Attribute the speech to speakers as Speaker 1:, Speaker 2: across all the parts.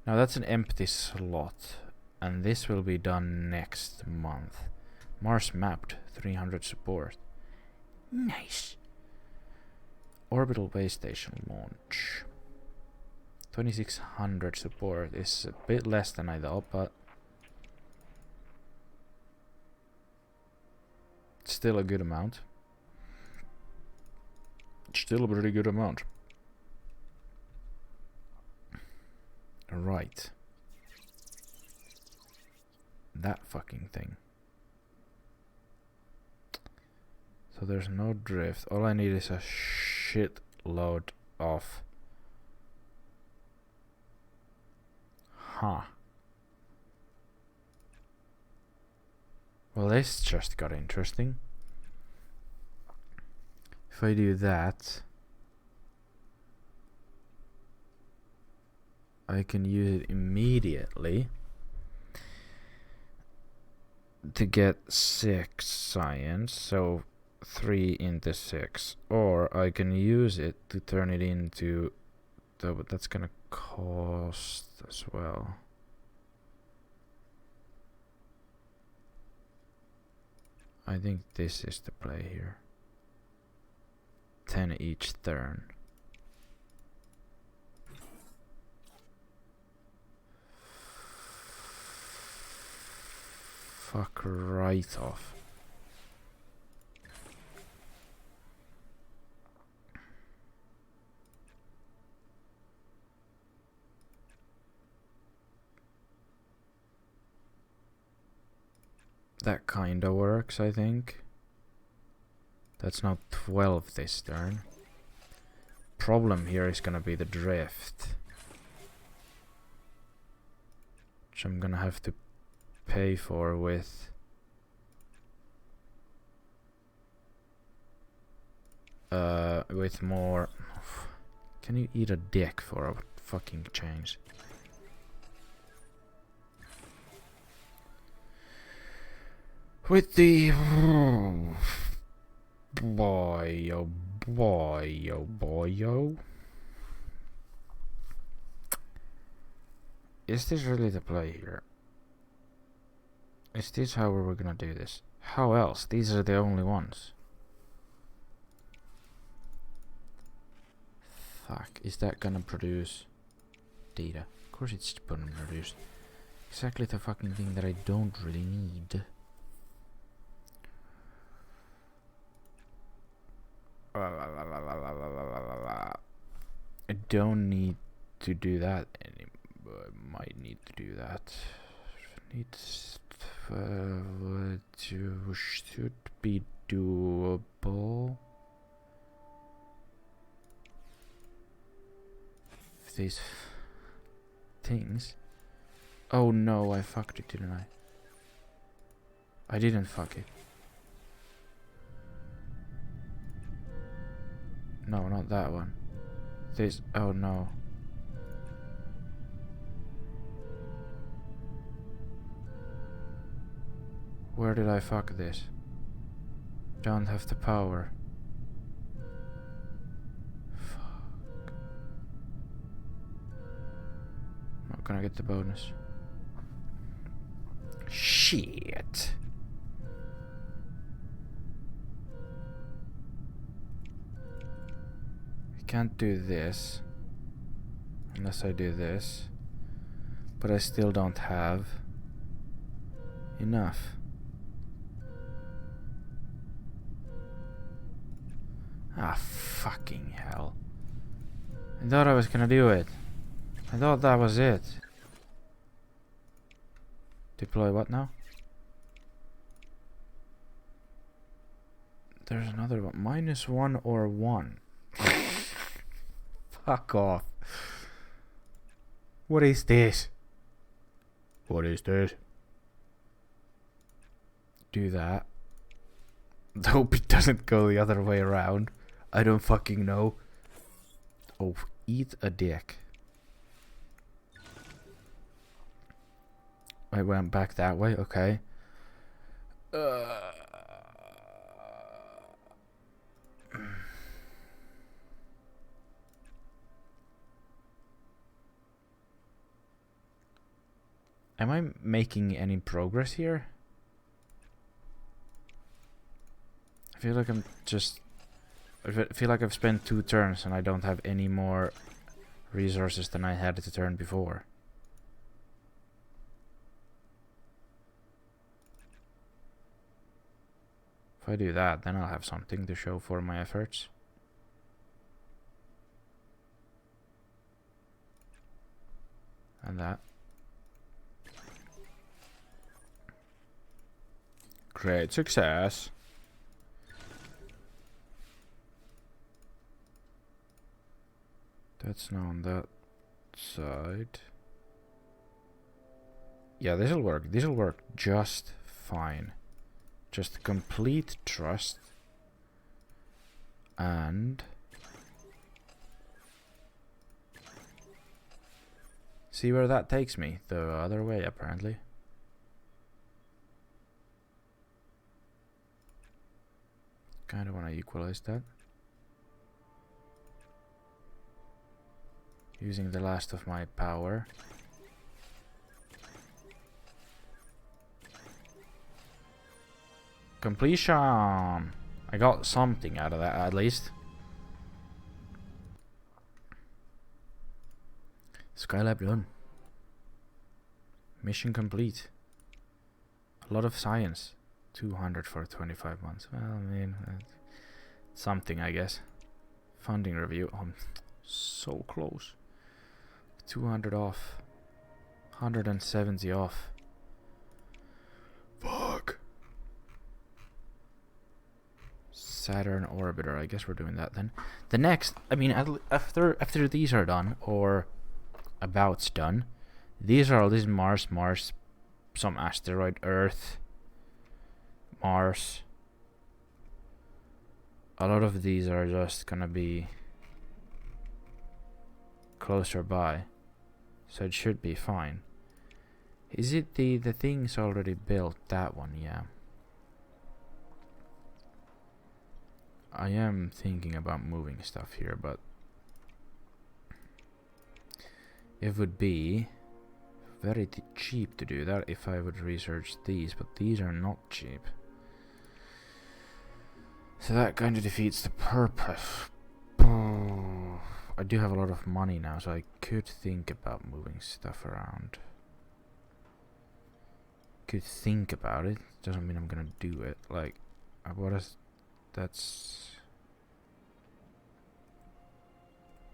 Speaker 1: Now that's an empty slot, and this will be done next month. Mars mapped, 300 support. Nice. Orbital base station launch. 2600 support is a bit less than I thought, but still a good amount. Still a pretty good amount. Right. That fucking thing. So there's no drift. All I need is a shit load of... Huh. Well, this just got interesting. If I do that, I can use it immediately to get 6 science, so 3 into 6. Or I can use it to turn it into... but that's gonna cost as well. I think this is the play here. 10 each turn. Fuck right off. That kinda works, I think. That's now 12 this turn. Problem here is gonna be the drift, which I'm gonna have to pay for with more. Can you eat a dick for a fucking change? With the boy, oh boy, oh boy, oh. Is this really the play here? Is this how we're gonna do this? How else? These are the only ones. Fuck, is that gonna produce data? Of course it's gonna produce exactly the fucking thing that I don't really need. I don't need to do that anymore. I might need to do that. Should be doable. These things. Oh no, I fucked it, didn't I? I didn't fuck it. No, not that one. This. Oh no. Where did I fuck this? Don't have the power. Fuck. Not gonna get the bonus. Shit. Can't do this unless I do this, but I still don't have enough. Ah, fucking hell. I thought I was gonna do it. I thought that was it. Deploy what now? There's another one. -1 or 1. Fuck off. What is this? What is this? Do that. Hope it doesn't go the other way around. I don't fucking know. Oh, eat a dick. I went back that way, okay. Am I making any progress here? I feel like I feel like I've spent 2 turns and I don't have any more resources than I had to turn before. If I do that, then I'll have something to show for my efforts. And that. Great success. That's now on that side. Yeah, this'll work. This'll work just fine. Just complete trust. And see where that takes me. The other way, apparently. Kinda wanna equalize that. Using the last of my power. Completion! I got something out of that, at least. Skylab done. Mission complete. A lot of science. 200 for 25 months. Well, I mean, something, I guess. Funding review. Oh, I'm so close. 200 off. 170 off. Fuck. Saturn orbiter. I guess we're doing that then. The next, I mean, after these are done, or about's done, these are all this Mars, some asteroid, Earth, Mars. A lot of these are just gonna be closer by, so it should be fine. Is it the thing's already built? That one, yeah. I am thinking about moving stuff here, but it would be very cheap to do that if I would research these, but these are not cheap. So that kind of defeats the purpose. I do have a lot of money now, so I could think about moving stuff around. Could think about it. Doesn't mean I'm gonna do it. Like, what is...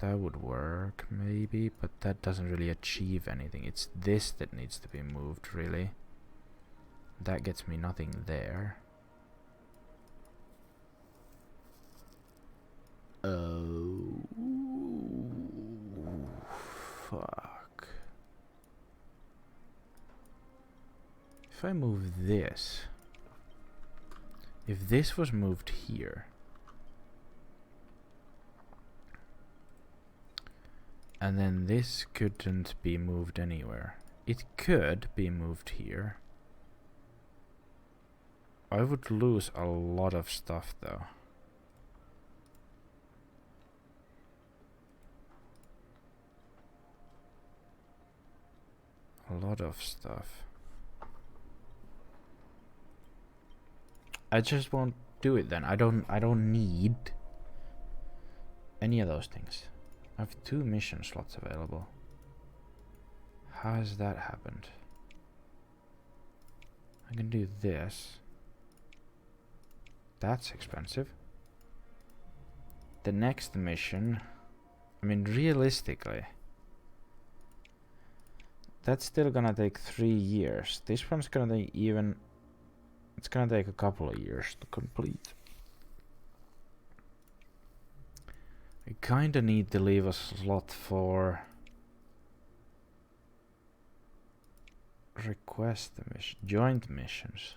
Speaker 1: That would work, maybe, but that doesn't really achieve anything. It's this that needs to be moved, really. That gets me nothing there. Oh, fuck. If I move this... If this was moved here... And then this couldn't be moved anywhere. It could be moved here. I would lose a lot of stuff though. A lot of stuff. I just won't do it then. I don't need any of those things. I have 2 mission slots available. How has that happened? I can do this. That's expensive. The next mission, I mean, realistically, that's still gonna take 3 years. This one's gonna take it's gonna take a couple of years to complete. I kinda need to leave a slot for request the mission, joint missions.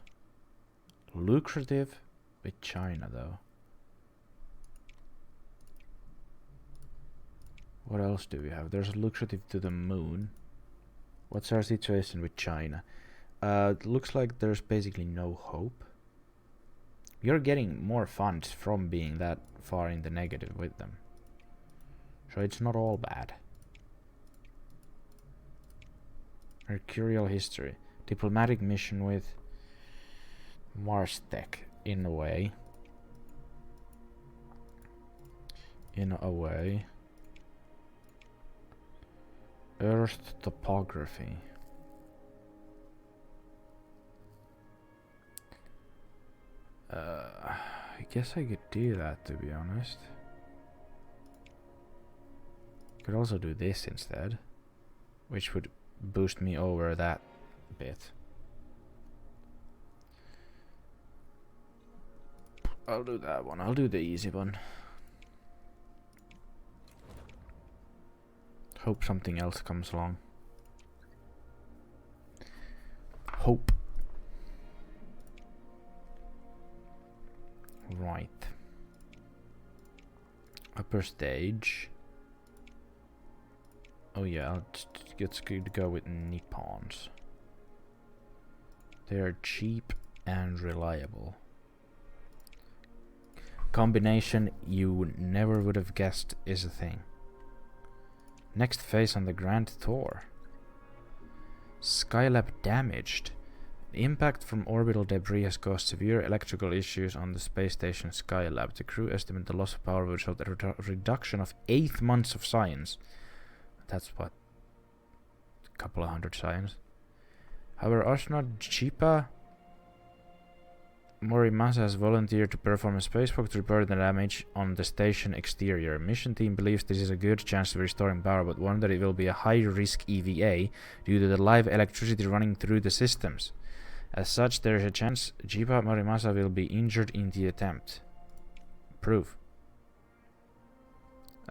Speaker 1: Lucrative with China though. What else do we have? There's a lucrative to the moon. What's our situation with China? It looks like there's basically no hope. You're getting more funds from being that far in the negative with them. So it's not all bad. Mercurial history. Diplomatic mission with Mars Tech, in a way. In a way. Earth topography. I guess I could do that, to be honest. Could also do this instead, which would boost me over that bit. I'll do that one. I'll do the easy one. Hope something else comes along. Hope. Right. Upper stage. Oh yeah, it's good to go with Nippons. They are cheap and reliable. Combination you never would have guessed is a thing. Next phase on the Grand Tour. Skylab damaged. The impact from orbital debris has caused severe electrical issues on the space station Skylab. The crew estimate the loss of power will result in a reduction of 8 months of science. That's what? A couple of hundred science. However, astronaut Chipa Morimasa has volunteered to perform a spacewalk to repair the damage on the station exterior. Mission team believes this is a good chance of restoring power, but warn that it will be a high-risk EVA due to the live electricity running through the systems. As such, there is a chance Chipa Morimasa will be injured in the attempt. Proof.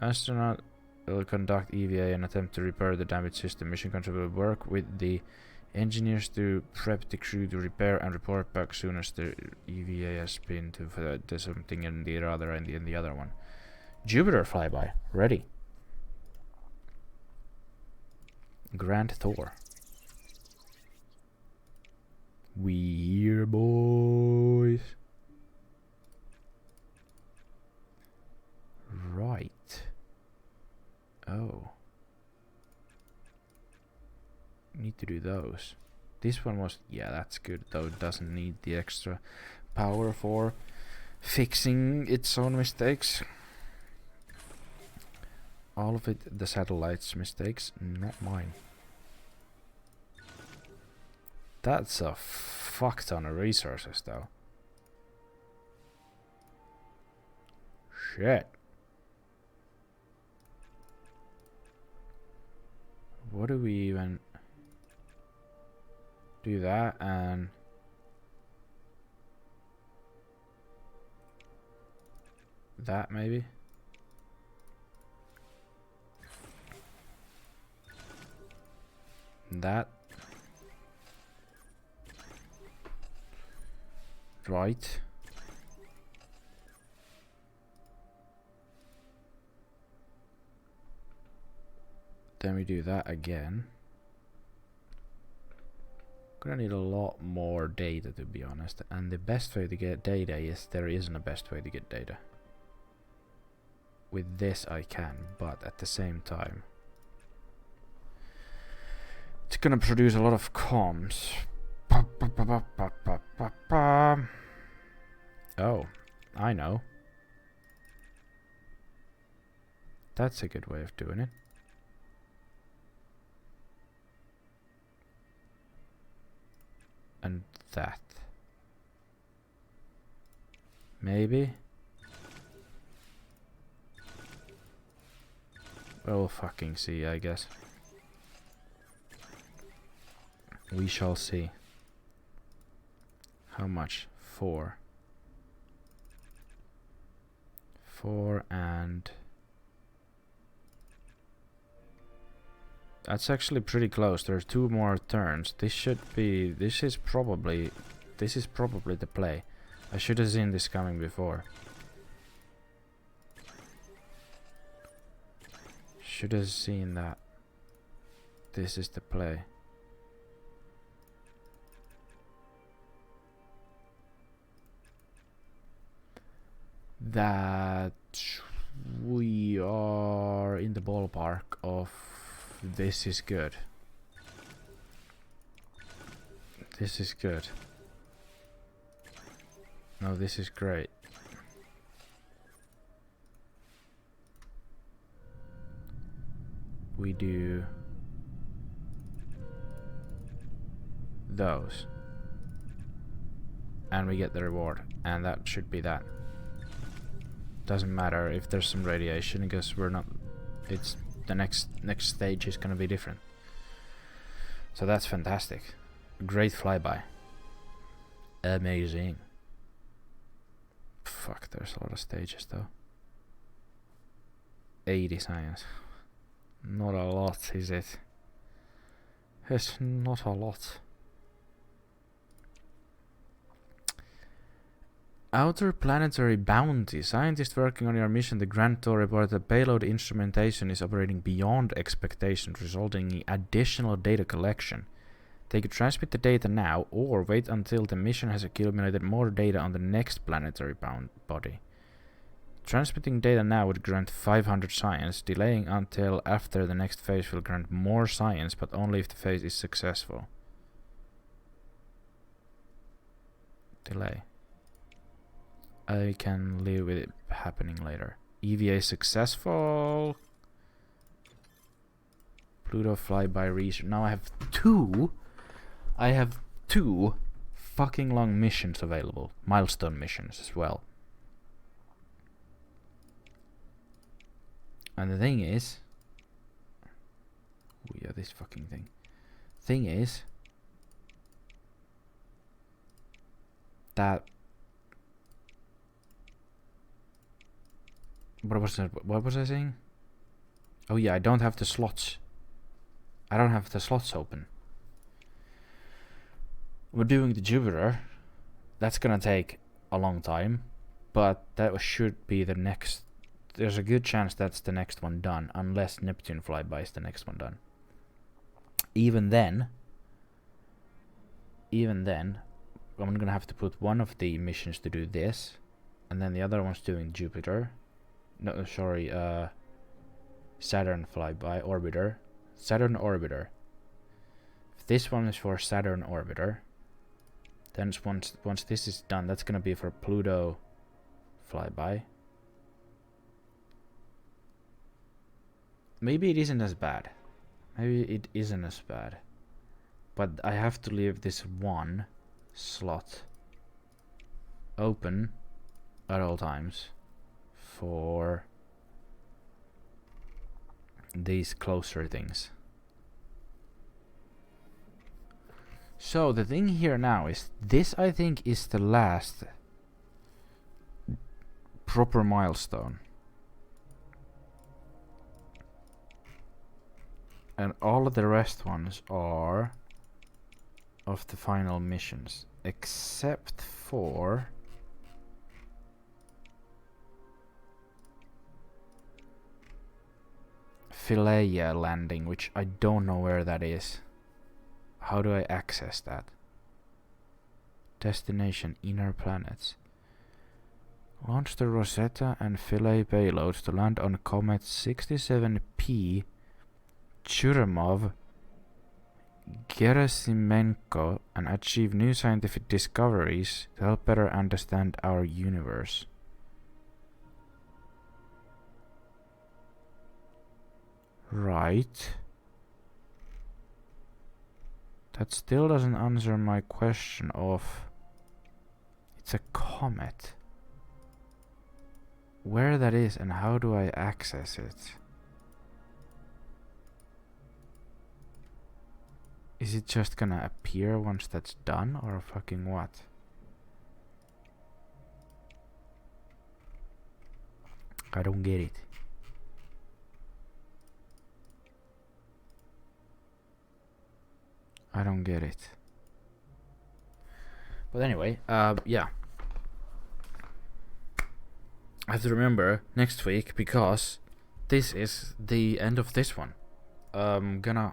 Speaker 1: Astronaut will conduct EVA and attempt to repair the damaged system. Mission control will work with the engineers to prep the crew to repair and report back soon as the EVA has been to something in the other one. Jupiter flyby ready. Grand Tour. We here, boys. Right. Oh. Need to do those. This one was, yeah, that's good, though it doesn't need the extra power for fixing its own mistakes. All of it the satellite's mistakes, not mine. That's a fuck ton of resources, though. Shit. What do we even do that and that maybe? That. Right. Then we do that again. Gonna need a lot more data, to be honest, and the best way to get data is there isn't a best way to get data. With this I can, but at the same time it's gonna produce a lot of comms. Oh, I know. That's a good way of doing it. And that. Maybe? We'll fucking see, I guess. We shall see. How much? 4. 4 and... That's actually pretty close. There's 2 more turns. This should be... This is probably the play. I should have seen this coming before. Should have seen that. This is the play. That we are in the ballpark of this is good. This is good. No, this is great. We do those. And we get the reward. And that should be that. Doesn't matter if there's some radiation because we're not... It's the next stage is gonna be different. So that's fantastic. Great flyby. Amazing. Fuck, there's a lot of stages though. 80 science. Not a lot, is it? It's not a lot. Outer planetary bounty. Scientists working on your mission, the Grand Tour, report that payload instrumentation is operating beyond expectations, resulting in additional data collection. They could transmit the data now, or wait until the mission has accumulated more data on the next planetary body. Transmitting data now would grant 500 science. Delaying until after the next phase will grant more science, but only if the phase is successful. Delay. I can live with it happening later. EVA successful. Pluto flyby research. Now I have two. I have two fucking long missions available. Milestone missions as well. And the thing is... Oh yeah, this fucking thing. Thing is... That... What was I saying? Oh yeah, I don't have the slots. I don't have the slots open. We're doing the Jupiter. That's gonna take a long time. But that should be the next... There's a good chance that's the next one done. Unless Neptune flyby is the next one done. Even then... I'm gonna have to put one of the missions to do this. And then the other one's doing Jupiter. No, sorry, Saturn flyby, orbiter. Saturn orbiter. If this one is for Saturn orbiter, then once this is done, that's gonna be for Pluto flyby. Maybe it isn't as bad. Maybe it isn't as bad. But I have to leave this one slot open at all times for these closer things. So the thing here now is this, I think, is the last proper milestone. And all of the rest ones are of the final missions, except for Philaea landing, which I don't know where that is. How do I access that? Destination, inner planets. Launch the Rosetta and Philae payloads to land on Comet 67P Churyumov Gerasimenko and achieve new scientific discoveries to help better understand our universe. Right. That still doesn't answer my question of... It's a comet. Where that is and how do I access it? Is it just gonna appear once that's done, or fucking what? I don't get it. I don't get it. But anyway, yeah. I have to remember next week because this is the end of this one. I'm gonna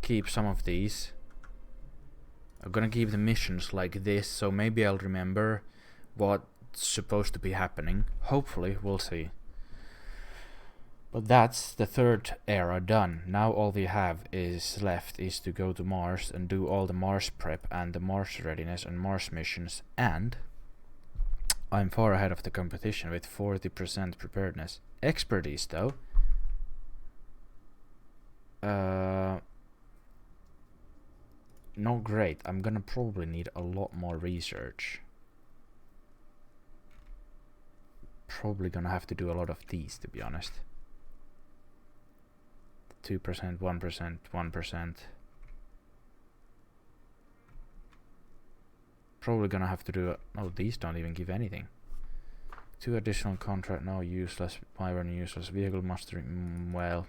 Speaker 1: keep some of these. I'm gonna keep the missions like this, so maybe I'll remember what's supposed to be happening. Hopefully, we'll see. But that's the third era done. Now all we have is left is to go to Mars and do all the Mars prep and the Mars readiness and Mars missions, and I'm far ahead of the competition with 40% preparedness. Expertise though. Not great. I'm gonna probably need a lot more research. Probably gonna have to do a lot of these, to be honest. 2%, 1%, 1%. Probably gonna have to do oh, these don't even give anything. 2 additional contract, no, useless, Wyvern useless, vehicle mastering, well,